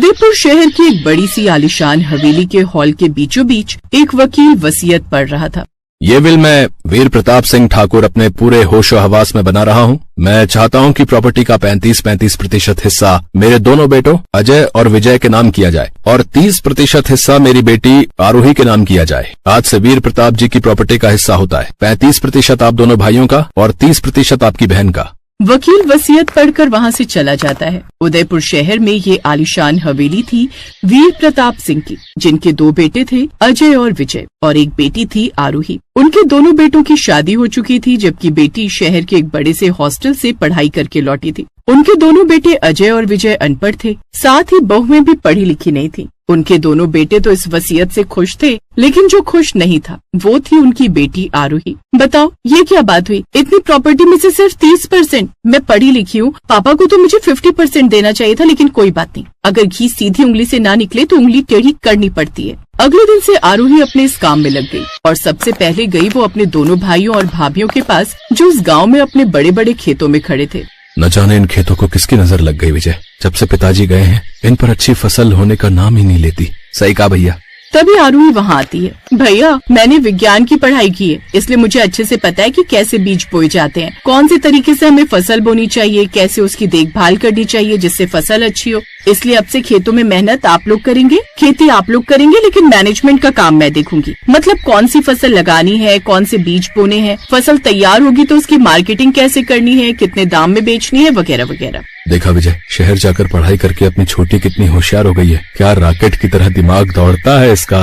उदयपुर शहर की एक बड़ी सी आलीशान हवेली के हॉल के बीचों बीच एक वकील वसीयत पढ़ रहा था। ये विल मैं वीर प्रताप सिंह ठाकुर अपने पूरे होशो हवास में बना रहा हूँ। मैं चाहता हूँ कि प्रॉपर्टी का 35% हिस्सा मेरे दोनों बेटों अजय और विजय के नाम किया जाए और 30% हिस्सा मेरी बेटी आरोही के नाम किया जाए। आज से वीर प्रताप जी की प्रॉपर्टी का हिस्सा होता है 35% आप दोनों भाइयों का और 30% आपकी बहन का। वकील वसीयत पढ़कर वहाँ से चला जाता है। उदयपुर शहर में ये आलीशान हवेली थी वीर प्रताप सिंह की, जिनके 2 बेटे थे अजय और विजय और एक बेटी थी आरोही। उनके दोनों बेटों की शादी हो चुकी थी, जबकि बेटी शहर के एक बड़े से हॉस्टल से पढ़ाई करके लौटी थी। उनके दोनों बेटे अजय और विजय अनपढ़ थे, साथ ही बहुएं भी पढ़ी लिखी नहीं थी। उनके दोनों बेटे तो इस वसीयत से खुश थे, लेकिन जो खुश नहीं था वो थी उनकी बेटी आरोही। बताओ ये क्या बात हुई, इतनी प्रॉपर्टी में से सिर्फ 30%। मैं पढ़ी लिखी हूँ, पापा को तो मुझे 50% देना चाहिए था, लेकिन कोई बात नहीं, अगर घी सीधी उंगली से ना निकले तो उंगली टेढ़ी करनी पड़ती है। अगले दिन से आरोही अपने इस काम में लग गई और सबसे पहले गई वो अपने दोनों भाइयों और भाभियों के पास, जो उस गाँव में अपने बड़े बड़े खेतों में खड़े थे। न जाने इन खेतों को किसकी नजर लग गई विजय, जब से पिताजी गए हैं इन पर अच्छी फसल होने का नाम ही नहीं लेती। सही कहा भैया। तभी आरोही वहाँ आती है। भैया मैंने विज्ञान की पढ़ाई की है, इसलिए मुझे अच्छे से पता है कि कैसे बीज बोए जाते हैं, कौन से तरीके से हमें फसल बोनी चाहिए, कैसे उसकी देखभाल करनी चाहिए जिससे फसल अच्छी हो। इसलिए अब से खेतों में मेहनत आप लोग करेंगे, खेती आप लोग करेंगे, लेकिन मैनेजमेंट का काम मैं देखूंगी। मतलब कौन सी फसल लगानी है, कौन से बीज बोने हैं, फसल तैयार होगी तो उसकी मार्केटिंग कैसे करनी है, कितने दाम में बेचनी है, वगैरह वगैरह। देखा विजय, शहर जाकर पढ़ाई करके अपनी छोटी कितनी होशियार हो गई है। क्या रॉकेट की तरह दिमाग दौड़ता है इसका।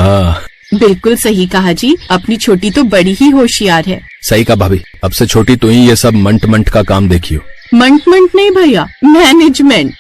बिल्कुल सही कहा जी, अपनी छोटी तो बड़ी ही होशियार है। सही कहा भाभी, अब से छोटी तू ही ये सब मंट का काम देखियो। मंट नहीं भैया, मैनेजमेंट।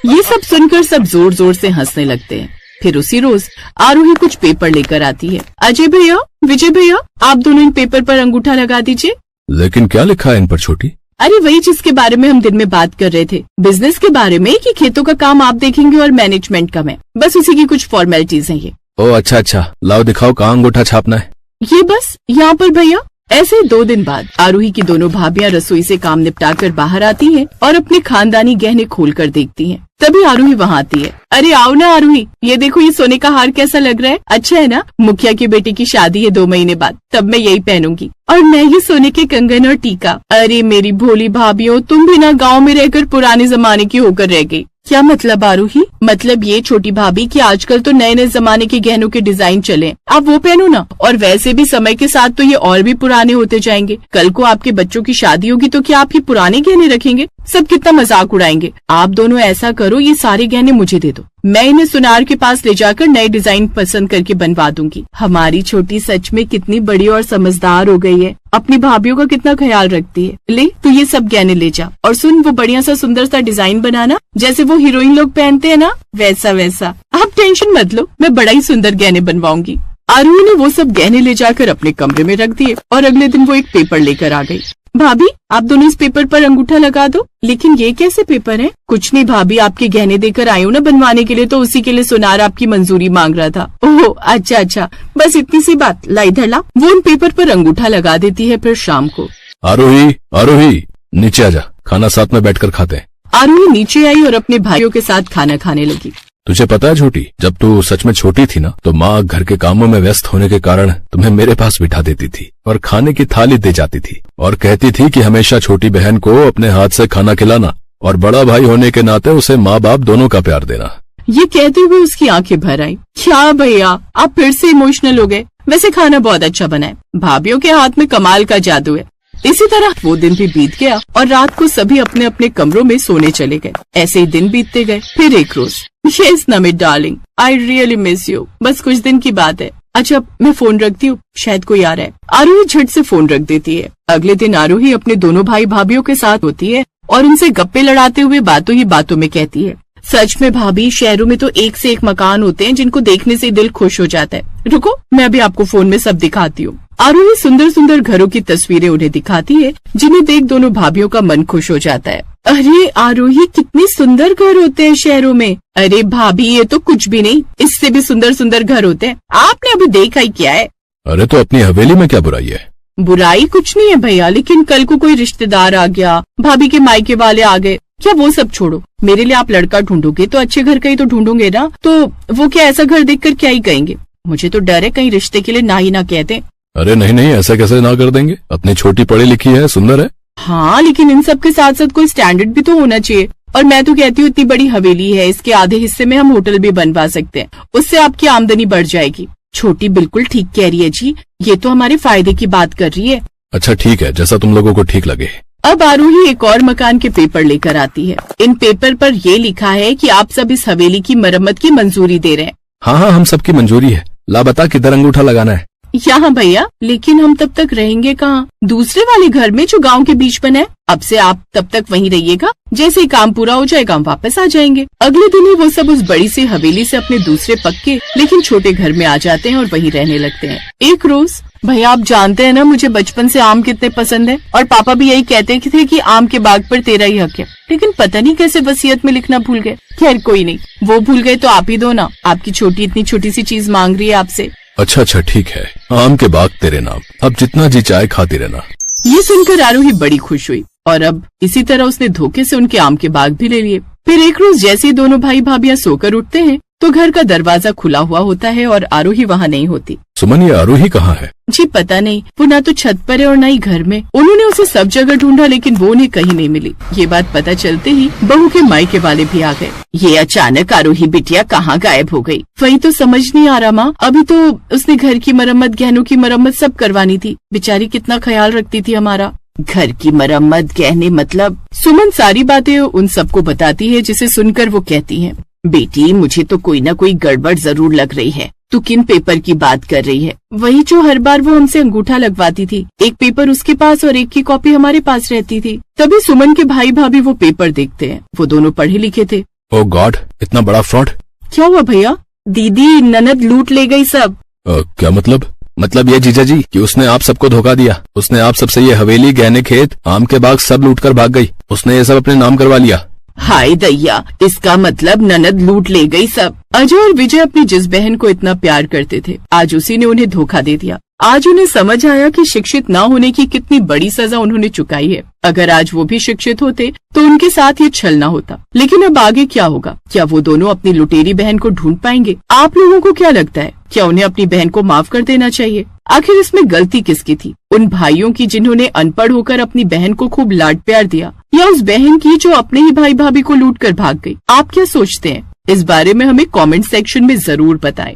ये सब सुनकर सब जोर जोर से हंसने लगते हैं। फिर उसी रोज आरोही कुछ पेपर लेकर आती है। अजय भैया, विजय भैया, आप दोनों इन पेपर पर अंगूठा लगा दीजिए। लेकिन क्या लिखा है इन पर छोटी? अरे वही जिसके बारे में हम दिन में बात कर रहे थे, बिजनेस के बारे में, कि खेतों का काम आप देखेंगे और मैनेजमेंट का मैं। बस उसी की कुछ फॉर्मेलिटीज हैं ये। ओ अच्छा, लाओ दिखाओ कहाँ अंगूठा छापना है। ये बस यहाँ पर भैया। ऐसे 2 दिन बाद आरोही की दोनों भाभियां रसोई से काम निपटाकर बाहर आती हैं और अपने खानदानी गहने खोलकर देखती हैं। तभी आरोही वहाँ आती है। अरे आओ ना आरोही, ये देखो ये सोने का हार कैसा लग रहा है, अच्छा है ना? मुखिया की बेटी की शादी है 2 महीने बाद, तब मैं यही पहनूंगी। और मैं ये सोने के कंगन और टीका। अरे मेरी भोली भाभियों, तुम भी ना गाँव में रहकर पुराने जमाने की होकर रह गई। क्या मतलब आरोही? मतलब ये छोटी भाभी कि आजकल तो नए नए जमाने के गहनों के डिजाइन चले, आप वो पहनो ना। और वैसे भी समय के साथ तो ये और भी पुराने होते जाएंगे। कल को आपके बच्चों की शादी होगी तो क्या आप ये पुराने गहने रखेंगे? सब कितना मजाक उड़ाएंगे। आप दोनों ऐसा करो, ये सारे गहने मुझे दे दो, मैं इन्हें सुनार के पास ले जाकर नए डिजाइन पसंद करके बनवा दूंगी। हमारी छोटी सच में कितनी बड़ी और समझदार हो गई है, अपनी भाभियों का कितना ख्याल रखती है। ले तू ये सब गहने ले जा, और सुन वो बढ़िया सा सुंदर सा डिजाइन बनाना, जैसे वो हीरोइन लोग पहनते हैं ना, वैसा। आप टेंशन मत लो, मैं बड़ा ही सुंदर गहने बनवाऊंगी। आरोही ने वो सब गहने ले जाकर अपने कमरे में रख दिए और अगले दिन वो एक पेपर लेकर आ गई। भाभी आप दोनों इस पेपर पर अंगूठा लगा दो। लेकिन ये कैसे पेपर है? कुछ नहीं भाभी, आपके गहने देकर आई हूँ ना बनवाने के लिए, तो उसी के लिए सुनार आपकी मंजूरी मांग रहा था। ओह अच्छा, बस इतनी सी बात, ला इधर ला। वो उन पेपर पर अंगूठा लगा देती है। फिर शाम को आरोही नीचे आजा, खाना साथ में बैठकर खाते हैं। आरोही नीचे आई और अपने भाइयों के साथ खाना खाने लगी। तुझे पता है छोटी, जब तू सच में छोटी थी ना, तो माँ घर के कामों में व्यस्त होने के कारण तुम्हें मेरे पास बिठा देती थी और खाने की थाली दे जाती थी और कहती थी कि हमेशा छोटी बहन को अपने हाथ से खाना खिलाना और बड़ा भाई होने के नाते उसे माँ बाप दोनों का प्यार देना। ये कहते हुए उसकी आंखें भर आई। क्या भैया आप फिर से इमोशनल हो गए? वैसे खाना बहुत अच्छा बना है, भाभियों के हाथ में कमाल का जादू है। इसी तरह वो दिन भी बीत गया और रात को सभी अपने अपने कमरों में सोने चले गए। ऐसे ही दिन बीतते गए। फिर एक रोज, yes Namit darling, I really miss you, बस कुछ दिन की बात है। अच्छा मैं फोन रखती हूँ, शायद कोई आ रहा है। आरोही झट से फोन रख देती है। अगले दिन आरोही अपने दोनों भाई भाभियों के साथ होती है और उनसे गप्पे लड़ाते हुए बातों ही बातों में कहती है, सच में भाभी शहरों में तो एक से एक मकान होते हैं जिनको देखने से दिल खुश हो जाता है। रुको मैं अभी आपको फोन में सब दिखाती हूँ। आरोही सुंदर सुंदर घरों की तस्वीरें उन्हें दिखाती है, जिन्हें देख दोनों भाभियों का मन खुश हो जाता है। अरे आरोही कितने सुंदर घर होते हैं शहरों में। अरे भाभी ये तो कुछ भी नहीं, इससे भी सुंदर सुंदर घर होते हैं, आपने अभी देखा ही क्या है। अरे तो अपनी हवेली में क्या बुराई है? बुराई कुछ नहीं है भैया, लेकिन कल को कोई रिश्तेदार आ गया, भाभी के मायके वाले आ गए, क्या वो सब छोड़ो, मेरे लिए आप लड़का ढूंढोगे तो अच्छे घर का ही तो ढूंढोगे ना। तो वो क्या ऐसा घर देखकर क्या ही कहेंगे? मुझे तो डर है कहीं रिश्ते के लिए ना ही ना कहते। अरे नहीं नहीं, ऐसा कैसे ना कर देंगे? अपनी छोटी पढ़ी लिखी है, सुंदर है। हाँ, लेकिन इन सब के साथ साथ कोई स्टैंडर्ड भी तो होना चाहिए। और मैं तो कहती हूँ इतनी बड़ी हवेली है, इसके आधे हिस्से में हम होटल भी बनवा सकते हैं, उससे आपकी आमदनी बढ़ जाएगी। छोटी बिल्कुल ठीक कह रही है जी, ये तो हमारे फायदे की बात कर रही है। अच्छा ठीक है, जैसा तुम लोगों को ठीक लगे। अब आरोही एक और मकान के पेपर लेकर आती है। इन पेपर पर ये लिखा है कि आप सब इस हवेली की मरम्मत की मंजूरी दे रहे हैं। हाँ हाँ, हम सबकी मंजूरी है। ला बता किधर अंगूठा लगाना है? यहाँ भैया, लेकिन हम तब तक रहेंगे कहाँ? दूसरे वाले घर में जो गांव के बीच बना है। अब से आप तब तक वहीं रहिएगा, जैसे ही काम पूरा हो जाएगा हम वापस आ जाएंगे। अगले दिन ही वो सब उस बड़ी सी हवेली से अपने दूसरे पक्के लेकिन छोटे घर में आ जाते हैं और वहीं रहने लगते हैं। एक रोज, भैया आप जानते हैं ना मुझे बचपन से आम कितने पसंद है, और पापा भी यही कहते थे कि आम के बाग पर तेरा ही हक है, लेकिन पता नहीं कैसे वसीयत में लिखना भूल गए। खैर कोई नहीं, वो भूल गए तो आप ही दो ना, आपकी छोटी इतनी छोटी सी चीज मांग रही है आपसे। अच्छा अच्छा ठीक है, आम के बाग तेरे नाम, अब जितना जी चाहे खाती रहना। ये सुनकर आरोही बड़ी खुश हुई और अब इसी तरह उसने धोखे से उनके आम के बाग भी ले लिए। फिर एक रोज जैसे ही दोनों भाई भाभियां सोकर उठते हैं तो घर का दरवाजा खुला हुआ होता है और आरोही वहाँ नहीं होती। सुमन, ये आरोही कहाँ है? जी पता नहीं, वो ना तो छत पर है और ना ही घर में। उन्होंने उसे सब जगह ढूंढा लेकिन वो उन्हें कहीं नहीं मिली। ये बात पता चलते ही बहू के मायके वाले भी आ गए। ये अचानक आरोही बिटिया कहाँ गायब हो गई? वही तो समझ नहीं आ रहा माँ। अभी तो उसने घर की मरम्मत, गहनों की मरम्मत सब करवानी थी। बेचारी कितना ख्याल रखती थी हमारा। घर की मरम्मत, गहने मतलब? सुमन सारी बातें उन सबको बताती है, जिसे सुनकर वो कहती है, बेटी मुझे तो कोई ना कोई गड़बड़ जरूर लग रही है। तू किन पेपर की बात कर रही है? वही जो हर बार वो हमसे अंगूठा लगवाती थी। एक पेपर उसके पास और एक की कॉपी हमारे पास रहती थी। तभी सुमन के भाई भाभी वो पेपर देखते हैं। वो दोनों पढ़े लिखे थे। ओह गॉड, इतना बड़ा फ्रॉड! क्या हुआ भैया? दीदी ननद लूट ले गई सब। क्या मतलब? मतलब ये जीजा जी कि उसने आप सबको धोखा दिया। उसने आप सबसे ये हवेली, गहने, खेत, आम के बाग सब लूट कर भाग गई। उसने ये सब अपने नाम करवा लिया। हाय दैया, इसका मतलब ननद लूट ले गई सब। अजय और विजय अपनी जिस बहन को इतना प्यार करते थे, आज उसी ने उन्हें धोखा दे दिया। आज उन्हें समझ आया कि शिक्षित ना होने की कितनी बड़ी सजा उन्होंने चुकाई है। अगर आज वो भी शिक्षित होते तो उनके साथ ये छल ना होता। लेकिन अब आगे क्या होगा? क्या वो दोनों अपनी लुटेरी बहन को ढूंढ पाएंगे? आप लोगों को क्या लगता है? क्या उन्हें अपनी बहन को माफ कर देना चाहिए? आखिर इसमें गलती किसकी थी? उन भाइयों की जिन्होंने अनपढ़ होकर अपनी बहन को खूब लाड प्यार दिया, या उस बहन की जो अपने ही भाई भाभी को लूट कर भाग गई? आप क्या सोचते हैं? इस बारे में हमें कमेंट सेक्शन में जरूर बताएं।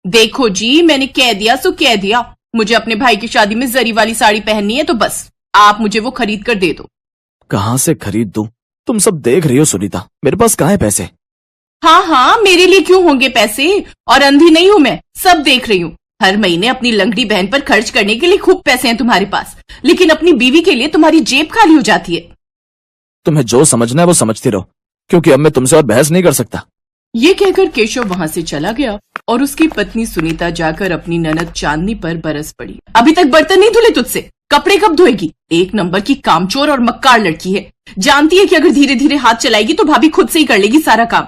देखो जी, मैंने कह दिया सो कह दिया। मुझे अपने भाई की शादी में जरी वाली साड़ी पहननी है तो बस आप मुझे वो खरीद कर दे दो। कहाँ से खरीद दूं? तुम सब देख रही हो सुनीता, मेरे पास कहाँ है पैसे? हाँ हाँ, मेरे लिए क्यों होंगे पैसे? और अंधी नहीं हूँ मैं, सब देख रही हूँ। हर महीने अपनी लंगड़ी बहन पर खर्च करने के लिए खूब पैसे हैं तुम्हारे पास, लेकिन अपनी बीवी के लिए तुम्हारी जेब खाली हो जाती है। तुम्हें जो समझना है वो समझती रहो, क्योंकि अब मैं तुमसे और बहस नहीं कर सकता। ये कहकर केशव वहाँ से चला गया और उसकी पत्नी सुनीता जाकर अपनी ननद चांदनी पर बरस पड़ी। अभी तक बर्तन नहीं धुले तुझसे, कपड़े कब धोएगी? एक नंबर की कामचोर और मक्कार लड़की है। जानती है कि अगर धीरे धीरे हाथ चलाएगी तो भाभी खुद से ही कर लेगी सारा काम।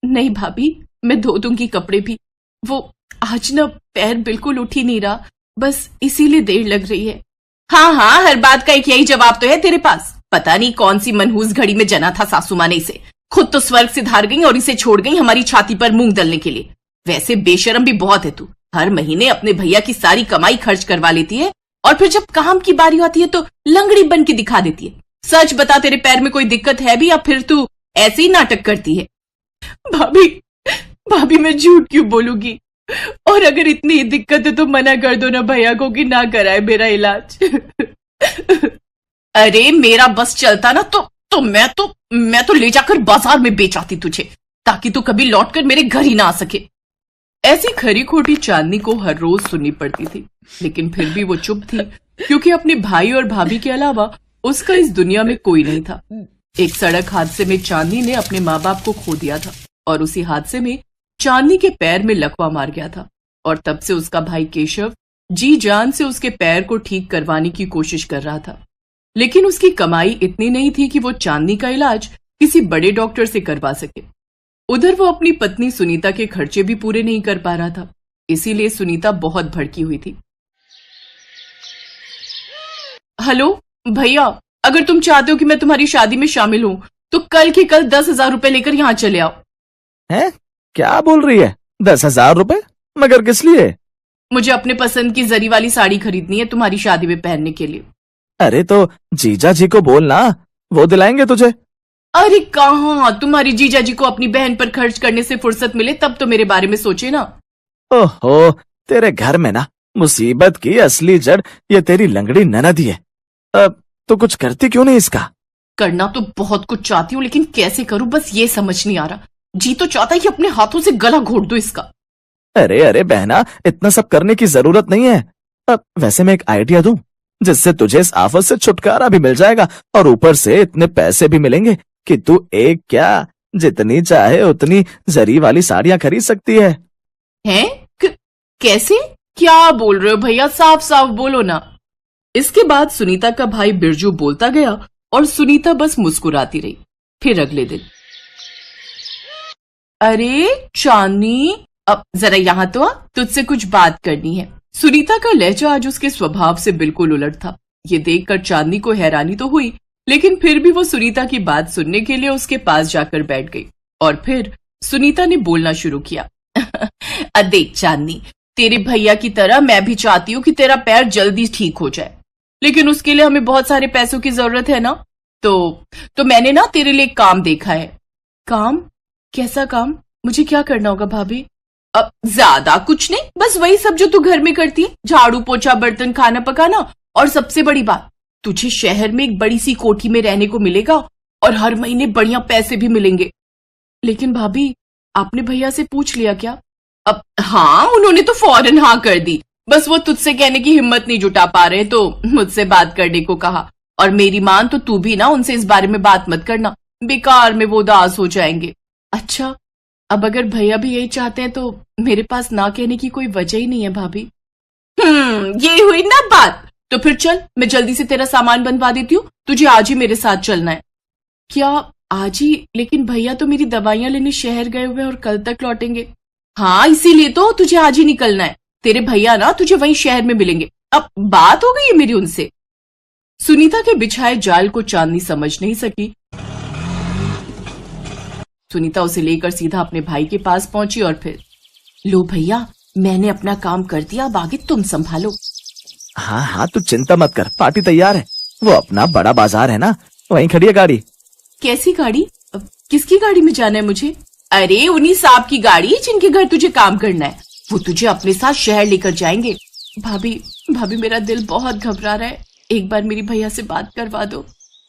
नहीं भाभी, मैं धो दूंगी कपड़े भी। वो आज न पैर बिल्कुल उठ ही नहीं रहा, बस इसीलिए देर लग रही है। हाँ हाँ, हर बात का एक यही जवाब तो है तेरे पास। पता नहीं कौन सी मनहूस घड़ी में जना था सासू माँ ने इसे। खुद तो स्वर्ग से धार गई और इसे छोड़ गई हमारी छाती पर मूंग दलने के लिए। वैसे बेशरम भी बहुत है तू। हर महीने अपने भैया की सारी कमाई खर्च करवा लेती है और फिर जब काम की बारी आती है तो लंगड़ी बन के दिखा देती है। सच बता, तेरे पैर में कोई दिक्कत है भी या फिर तू ऐसे ही नाटक करती है? भाभी मैं झूठ क्यों बोलूंगी? और अगर इतनी दिक्कत है तो मना कर दो ना भैया को कि ना कराए मेरा इलाज। अरे मेरा बस चलता ना तो मैं तो ले जाकर बाजार में बेच आती तुझे, ताकि तू कभी लौटकर मेरे घर ही ना आ सके। ऐसी खरी खोटी चांदनी को हर रोज सुननी पड़ती थी, लेकिन फिर भी वो चुप थी, क्योंकि अपने भाई और भाभी के अलावा उसका इस दुनिया में कोई नहीं था। एक सड़क हादसे में चांदनी ने अपने माँ बाप को खो दिया था और उसी हादसे में चांदनी के पैर में लकवा मार गया था, और तब से उसका भाई केशव जी जान से उसके पैर को ठीक करवाने की कोशिश कर रहा था। लेकिन उसकी कमाई इतनी नहीं थी कि वो चांदनी का इलाज किसी बड़े डॉक्टर से करवा सके। उधर वो अपनी पत्नी सुनीता के खर्चे भी पूरे नहीं कर पा रहा था। इसीलिए सुनीता बहुत भड़की हुई थी। हेलो भैया, अगर तुम चाहते हो कि मैं तुम्हारी शादी में शामिल हूं तो कल के कल 10,000 रुपए लेकर यहाँ चले आओ। हैं? क्या बोल रही है? 10,000 रुपए? मगर किस लिए? मुझे अपने पसंद की जरी वाली साड़ी खरीदनी है तुम्हारी शादी में पहनने के लिए। अरे तो जीजा जी को बोलना, वो दिलाएंगे तुझे। अरे कहाँ, तुम्हारी जीजा जी को अपनी बहन पर खर्च करने से फुर्सत मिले तब तो मेरे बारे में सोचे ना। ओहो, तेरे घर में ना मुसीबत की असली जड़ ये तेरी लंगड़ी ननद ही है। अब तो कुछ करती क्यों नहीं इसका? करना तो बहुत कुछ चाहती हूँ, लेकिन कैसे करूं बस ये समझ नहीं आ रहा। जी तो चाहता है कि अपने हाथों से गला घोट दो इसका। अरे अरे बहना, इतना सब करने की जरूरत नहीं है। अब वैसे मैं एक आइडिया दूं जिससे तुझे इस आफत से छुटकारा भी मिल जाएगा और ऊपर से इतने पैसे भी मिलेंगे कि तू एक क्या जितनी चाहे उतनी जरी वाली साड़ियां खरीद सकती है। हैं? कैसे? क्या बोल रहे हो भैया, साफ साफ बोलो ना। इसके बाद सुनीता का भाई बिरजू बोलता गया और सुनीता बस मुस्कुराती रही। फिर अगले दिन, अरे चांदनी, अब जरा यहाँ तो आ, तुझसे कुछ बात करनी है। सुनीता का लहजा आज उसके स्वभाव से बिल्कुल उलट था। ये देखकर चांदनी को हैरानी तो हुई, लेकिन फिर भी वो सुनीता की बात सुनने के लिए उसके पास जाकर बैठ गई। और फिर सुनीता ने बोलना शुरू किया। देख चांदनी, तेरे भैया की तरह मैं भी चाहती हूँ कि तेरा पैर जल्दी ठीक हो जाए, लेकिन उसके लिए हमें बहुत सारे पैसों की जरूरत है ना। तो मैंने ना तेरे लिए एक काम देखा है। काम? कैसा काम? मुझे क्या करना होगा भाभी? अब ज्यादा कुछ नहीं, बस वही सब जो तू घर में करती है, झाड़ू पोछा बर्तन खाना पकाना। और सबसे बड़ी बात, तुझे शहर में एक बड़ी सी कोठी में रहने को मिलेगा और हर महीने बढ़िया पैसे भी मिलेंगे। लेकिन भाभी, आपने भैया से पूछ लिया क्या? अब हाँ, उन्होंने तो फौरन हाँ कर दी। बस वो तुझसे कहने की हिम्मत नहीं जुटा पा रहे तो मुझसे बात करने को कहा। और मेरी मान तो तू भी ना उनसे इस बारे में बात मत करना, बेकार में वो उदास हो जाएंगे। अच्छा, अब अगर भैया भी यही चाहते हैं तो मेरे पास ना कहने की कोई वजह ही नहीं है भाभी। ये हुई ना बात। तो फिर चल, मैं जल्दी से तेरा सामान बनवा देती हूँ, तुझे आज ही मेरे साथ चलना है। क्या आज ही? लेकिन भैया तो मेरी दवाइयां लेने शहर गए हुए और कल तक लौटेंगे। हाँ, इसीलिए तो तुझे आज ही निकलना है। तेरे भैया ना तुझे वहीं शहर में मिलेंगे। अब बात हो गई है मेरी उनसे। सुनीता के बिछाए जाल को चांदनी समझ नहीं सकी। सुनीता उसे लेकर सीधा अपने भाई के पास पहुंची और फिर, लो भैया, मैंने अपना काम कर दिया, अब आगे तुम संभालो। हाँ हाँ, तू चिंता मत कर, पार्टी तैयार है। वो अपना बड़ा बाजार है ना, वहीं खड़ी है गाड़ी। कैसी गाड़ी? किसकी गाड़ी में जाना है मुझे? अरे उन्हीं साहब की गाड़ी जिनके घर तुझे काम करना है, वो तुझे अपने साथ शहर लेकर जाएंगे। भाभी मेरा दिल बहुत घबरा रहा है, एक बार मेरी भैया से बात करवा दो।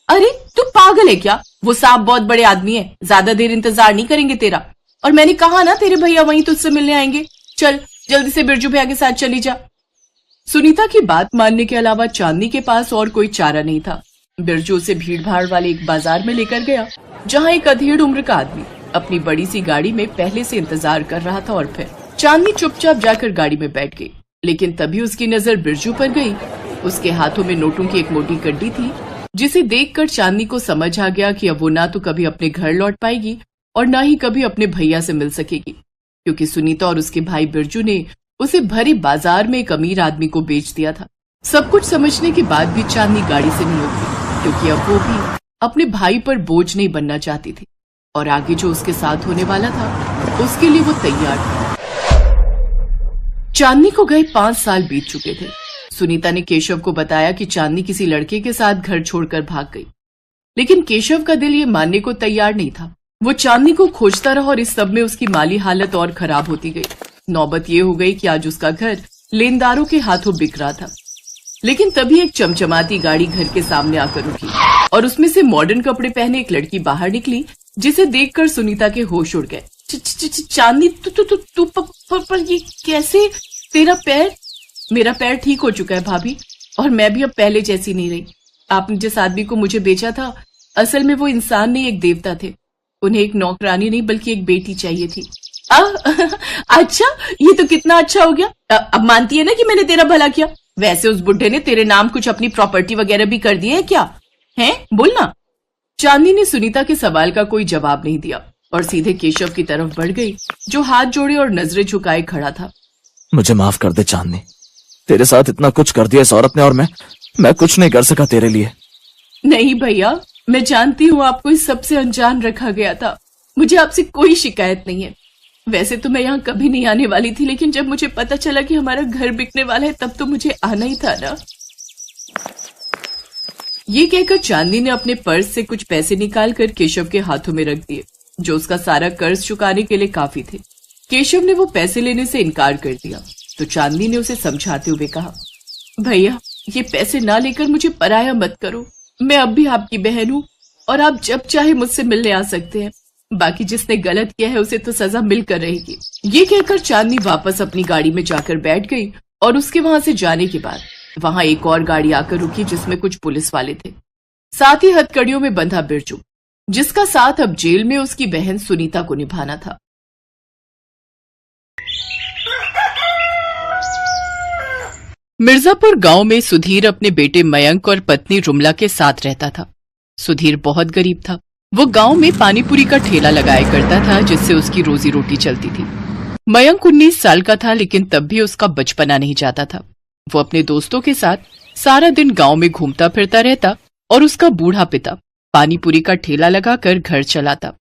अरे तू पागल है क्या? वो साहब बहुत बड़े आदमी है, ज्यादा देर इंतजार नहीं करेंगे तेरा। और मैंने कहा ना, तेरे भैया वहीं तुझसे मिलने आएंगे। चल जल्दी से बिरजू भैया के साथ चली जा। सुनीता की बात मानने के अलावा चांदनी के पास और कोई चारा नहीं था। बिरजू उसे भीड़ भाड़ वाले एक बाजार में लेकर गया, जहाँ एक अधेड़ उम्र का आदमी अपनी बड़ी सी गाड़ी में पहले से इंतजार कर रहा था। और फिर चांदनी चुपचाप जाकर गाड़ी में बैठ गई, लेकिन तभी उसकी नजर बिरजू पर गई। उसके हाथों में नोटों की एक मोटी गड्डी थी, जिसे देखकर चांदनी को समझ आ गया कि अब वो ना तो कभी अपने घर लौट पाएगी और ना ही कभी अपने भैया से मिल सकेगी, क्योंकि सुनीता और उसके भाई बिरजू ने उसे भरे बाजार में एक अमीर आदमी को बेच दिया था। सब कुछ समझने के बाद भी चांदनी गाड़ी से नहीं उतरी, क्योंकि अब वो भी अपने भाई पर बोझ नहीं बनना चाहती थी और आगे जो उसके साथ होने वाला था उसके लिए वो तैयार थी। चांदनी को गए 5 साल बीत चुके थे। सुनीता ने केशव को बताया कि चांदनी किसी लड़के के साथ घर छोड़कर भाग गई, लेकिन केशव का दिल ये मानने को तैयार नहीं था। वो चांदनी को खोजता रहा और इस सब में उसकी माली हालत और खराब होती गई। नौबत ये हो गई कि आज उसका घर लेनदारों के हाथों बिक रहा था। लेकिन तभी एक चमचमाती गाड़ी घर के सामने आकर रुकी और उसमें से मॉडर्न कपड़े पहने एक लड़की बाहर निकली, जिसे देखकर सुनीता के होश उड़ गए। चांदनी, तू पर ये कैसे? तेरा पैर? मेरा पैर ठीक हो चुका है भाभी, और मैं भी अब पहले जैसी नहीं रही। आपने जिस आदमी को मुझे बेचा था, असल में वो इंसान नहीं, एक देवता थे। उन्हें एक नौकरानी नहीं बल्कि एक बेटी चाहिए थी। अच्छा, ये तो कितना अच्छा हो गया। अब मानती है ना कि मैंने तेरा भला किया। वैसे उस बुढ़े ने तेरे नाम कुछ अपनी प्रॉपर्टी वगैरह भी कर दी है क्या? हैं? बोलना। चांदनी ने सुनीता के सवाल का कोई जवाब नहीं दिया और सीधे केशव की तरफ बढ़ गई, जो हाथ जोड़े और नजरें झुकाए खड़ा था। मुझे माफ कर दे चांदनी। तेरे साथ इतना कुछ कर दिया इस औरत ने और मैं कुछ नहीं कर सका तेरे लिए। नहीं भैया, मैं जानती हूँ आपको इस सब से अनजान रखा गया था। मुझे आपसे कोई शिकायत नहीं है। वैसे तो मैं यहाँ कभी नहीं आने वाली थी, लेकिन जब मुझे पता चला कि हमारा घर बिकने वाला है तब तो मुझे आना ही था ना। ये कहकर चांदनी ने अपने पर्स से कुछ पैसे निकालकर केशव के हाथों में रख दिए, जो उसका सारा कर्ज चुकाने के लिए काफी थे। केशव ने वो पैसे लेने से इनकार कर दिया तो चांदनी ने उसे समझाते हुए कहा, भैया ये पैसे ना लेकर मुझे पराया मत करो। मैं अब भी आपकी बहन हूँ और आप जब चाहे मुझसे मिलने आ सकते हैं। बाकी जिसने गलत किया है उसे तो सजा मिलकर रहेगी। ये कहकर चांदनी वापस अपनी गाड़ी में जाकर बैठ गई और उसके वहां से जाने के बाद वहां एक और गाड़ी आकर रुकी जिसमें कुछ पुलिस वाले थे, साथ ही हथकड़ियों में बंधा बिरजू, जिसका साथ अब जेल में उसकी बहन सुनीता को निभाना था। मिर्जापुर गांव में सुधीर अपने बेटे मयंक और पत्नी रुमला के साथ रहता था। सुधीर बहुत गरीब था। वो गांव में पानीपुरी का ठेला लगाया करता था, जिससे उसकी रोजी रोटी चलती थी। मयंक 19 साल का था, लेकिन तब भी उसका बचपना नहीं जाता था। वो अपने दोस्तों के साथ सारा दिन गांव में घूमता फिरता रहता और उसका बूढ़ा पिता पानीपुरी का ठेला लगाकर घर चलाता।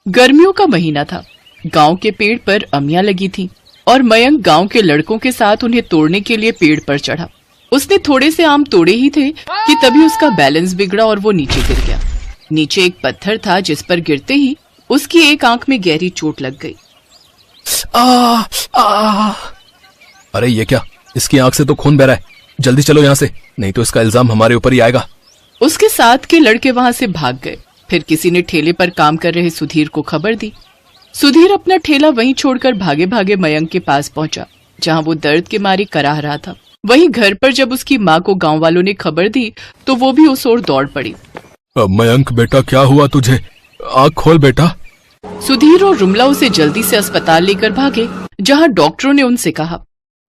गर्मियों का महीना था। गांव के पेड़ पर अमियां लगी थीं और मयंक गांव के लड़कों के साथ उन्हें तोड़ने के लिए पेड़ पर चढ़ा। उसने थोड़े से आम तोड़े ही थे कि तभी उसका बैलेंस बिगड़ा और वो नीचे गिर गया। नीचे एक पत्थर था जिस पर गिरते ही उसकी एक आंख में गहरी चोट लग गई। अरे ये क्या, इसकी आंख से तो खून बह रहा है। जल्दी चलो यहाँ से, नहीं तो इसका इल्जाम हमारे ऊपर ही आएगा। उसके साथ के लड़के वहां से भाग गए। फिर किसी ने ठेले पर काम कर रहे सुधीर को खबर दी। सुधीर अपना ठेला वहीं छोड़कर भागे भागे मयंक के पास पहुंचा, जहां वो दर्द के मारे कराह रहा था। वहीं घर पर जब उसकी माँ को गांव वालों ने खबर दी तो वो भी उस ओर दौड़ पड़ी। मयंक बेटा, क्या हुआ तुझे? आँख खोल बेटा। सुधीर और रुमला उसे जल्दी से अस्पताल लेकर भागे, जहां डॉक्टरों ने उनसे कहा,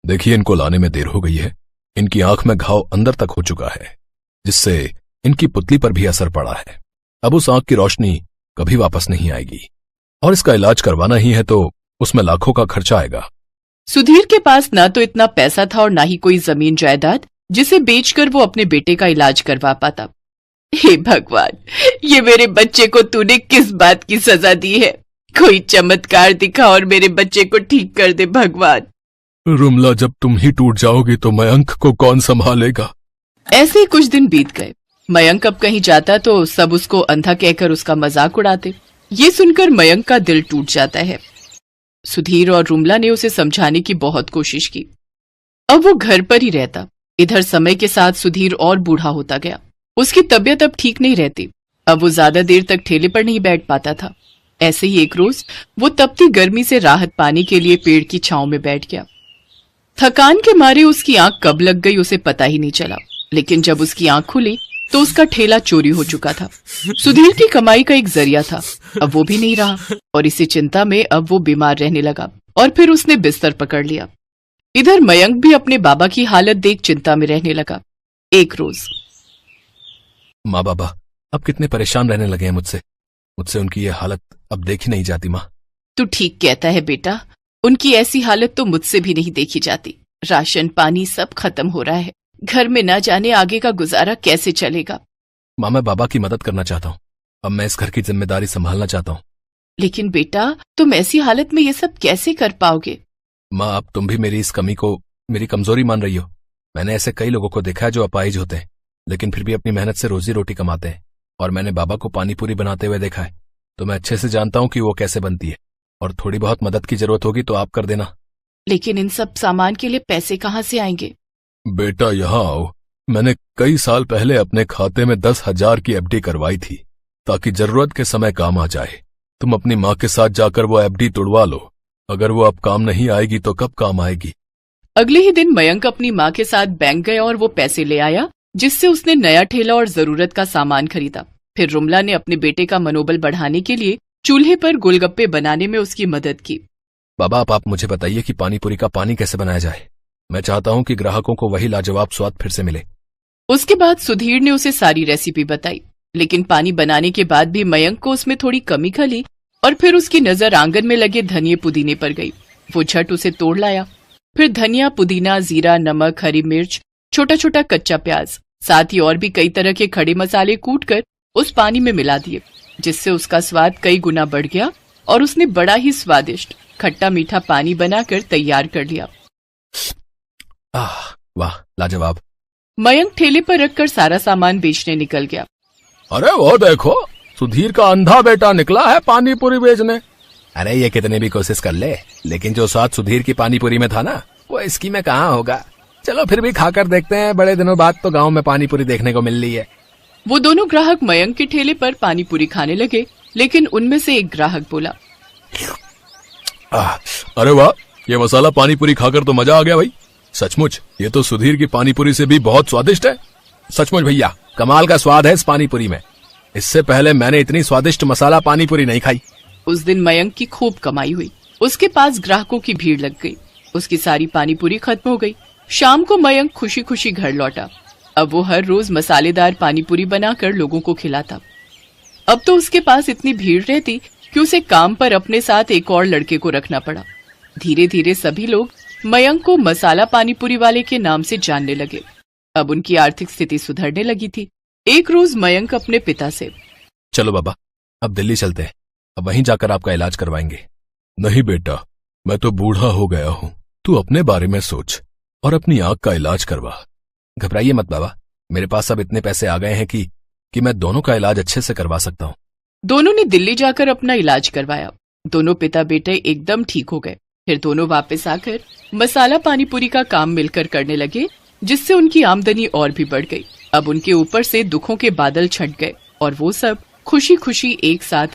देखिए इनको लाने में देर हो गई है। इनकी आंख में घाव अंदर तक हो चुका है, जिससे इनकी पुतली पर भी असर पड़ा है। अब उस आंख की रोशनी कभी वापस नहीं आएगी और इसका इलाज करवाना ही है तो उसमें लाखों का खर्चा आएगा। सुधीर के पास ना तो इतना पैसा था और ना ही कोई जमीन जायदाद जिसे बेचकर वो अपने बेटे का इलाज करवा पाता। हे भगवान, ये मेरे बच्चे को तूने किस बात की सजा दी है? कोई चमत्कार दिखा और मेरे बच्चे को ठीक कर दे भगवान। रुमला, जब तुम ही टूट जाओगी तो मयंक को कौन संभालेगा? ऐसे ही कुछ दिन बीत गए। मयंक अब कहीं जाता तो सब उसको अंधा कहकर उसका मजाक उड़ाते। ये सुनकर मयंक का दिल टूट जाता है। सुधीर और रुमला ने उसे समझाने की बहुत कोशिश की। अब वो घर पर ही रहता। इधर समय के साथ सुधीर और बूढ़ा होता गया। उसकी तबीयत अब ठीक नहीं रहती। अब वो ज्यादा देर तक ठेले पर नहीं बैठ पाता था। ऐसे ही एक रोज वो तपती गर्मी से राहत पाने के लिए पेड़ की छांव में बैठ गया। थकान के मारे उसकी आंख कब लग गई उसे पता ही नहीं चला, लेकिन जब उसकी आंख खुली तो उसका ठेला चोरी हो चुका था। सुधीर की कमाई का एक जरिया था, अब वो भी नहीं रहा और इसी चिंता में अब वो बीमार रहने लगा और फिर उसने बिस्तर पकड़ लिया। इधर मयंक भी अपने बाबा की हालत देख चिंता में रहने लगा। एक रोज, माँ बाबा अब कितने परेशान रहने लगे हैं मुझसे उनकी ये हालत अब देखी नहीं जाती। माँ, तू ठीक कहता है बेटा, उनकी ऐसी हालत तो मुझसे भी नहीं देखी जाती। राशन पानी सब खत्म हो रहा है। घर में ना जाने आगे का गुजारा कैसे चलेगा। माँ, मैं बाबा की मदद करना चाहता हूँ। अब मैं इस घर की जिम्मेदारी संभालना चाहता हूँ। लेकिन बेटा, तुम ऐसी हालत में ये सब कैसे कर पाओगे? माँ, अब तुम भी मेरी इस कमी को मेरी कमजोरी मान रही हो। मैंने ऐसे कई लोगों को देखा है जो अपाहिज होते हैं, लेकिन फिर भी अपनी मेहनत से रोजी रोटी कमाते हैं। और मैंने बाबा को पानी पूरी बनाते हुए देखा है, तो मैं अच्छे से जानता हूँ कि वो कैसे बनती है। और थोड़ी बहुत मदद की जरूरत होगी तो आप कर देना। लेकिन इन सब सामान के लिए पैसे कहाँ से आएंगे? बेटा यहाँ आओ। मैंने कई साल पहले अपने खाते में 10,000 की एफडी करवाई थी, ताकि जरूरत के समय काम आ जाए। तुम अपनी माँ के साथ जाकर वो एफडी तुड़वा लो। अगर वो अब काम नहीं आएगी तो कब काम आएगी? अगले ही दिन मयंक अपनी माँ के साथ बैंक गया और वो पैसे ले आया, जिससे उसने नया ठेला और जरूरत का सामान खरीदा। फिर रुमला ने अपने बेटे का मनोबल बढ़ाने के लिए चूल्हे पर गोलगप्पे बनाने में उसकी मदद की। बाबा, अब आप मुझे बताइए कि पानीपुरी का पानी कैसे बनाया जाए। मैं चाहता हूँ कि ग्राहकों को वही लाजवाब स्वाद फिर से मिले। उसके बाद सुधीर ने उसे सारी रेसिपी बताई, लेकिन पानी बनाने के बाद भी मयंक को उसमें थोड़ी कमी खली और फिर उसकी नजर आंगन में लगे धनिये पुदीने पर गई। वो झट उसे तोड़ लाया फिर धनिया, पुदीना, जीरा, नमक, हरी मिर्च, छोटा छोटा कच्चा प्याज, साथ ही और भी कई तरह के खड़े मसाले कूटकर उस पानी में मिला दिए, जिससे उसका स्वाद कई गुना बढ़ गया और उसने बड़ा ही स्वादिष्ट खट्टा मीठा पानी बनाकर तैयार कर लिया। वाह, लाजवाब। मयंक ठेले पर रखकर सारा सामान बेचने निकल गया। अरे वो देखो, सुधीर का अंधा बेटा निकला है पानी पूरी बेचने। अरे ये कितने भी कोशिश कर ले, लेकिन जो स्वाद सुधीर की पानी पूरी में था ना, वो इसकी में कहाँ होगा। चलो फिर भी खाकर देखते हैं, बड़े दिनों बाद तो गांव में पानी पूरी देखने को मिल रही है। वो दोनों ग्राहक मयंक के ठेले पर पानी पूरी खाने लगे, लेकिन उनमें से एक ग्राहक बोला, अरे वाह, ये मसाला पानी पूरी खाकर तो मजा आ गया भाई। सचमुच ये तो सुधीर की पानी पूरी से भी बहुत स्वादिष्ट है। सचमुच भैया, कमाल का स्वाद है इस पानी पूरी में। इससे पहले मैंने इतनी स्वादिष्ट मसाला पानी पूरी नहीं खाई। उस दिन मयंक की खूब कमाई हुई। उसके पास ग्राहकों की भीड़ लग गई। उसकी सारी पानी पूरी खत्म हो गई। शाम को मयंक खुशी खुशी घर लौटा। अब वो हर रोज मसालेदार पानी पूरी बनाकर लोगों को खिलाता। अब तो उसके पास इतनी भीड़ रहती कि उसे काम पर अपने साथ एक और लड़के को रखना पड़ा। धीरे धीरे सभी लोग मयंक को मसाला पानी पूरी वाले के नाम से जानने लगे। अब उनकी आर्थिक स्थिति सुधरने लगी थी। एक रोज मयंक अपने पिता से, चलो बाबा, अब दिल्ली चलते हैं, अब वहीं जाकर आपका इलाज करवाएंगे। नहीं बेटा, मैं तो बूढ़ा हो गया हूँ, तू अपने बारे में सोच और अपनी आंख का इलाज करवा। घबराइए मत बाबा, मेरे पास अब इतने पैसे आ गए हैं कि मैं दोनों का इलाज अच्छे से करवा सकता हूँ। दोनों ने दिल्ली जाकर अपना इलाज करवाया। दोनों पिता बेटे एकदम ठीक हो गए। फिर दोनों वापस आकर मसाला पानी पूरी का काम मिलकर करने लगे, जिससे उनकी आमदनी और भी बढ़ गई। अब उनके ऊपर से दुखों के बादल छट गए और वो सब खुशी खुशी एक साथ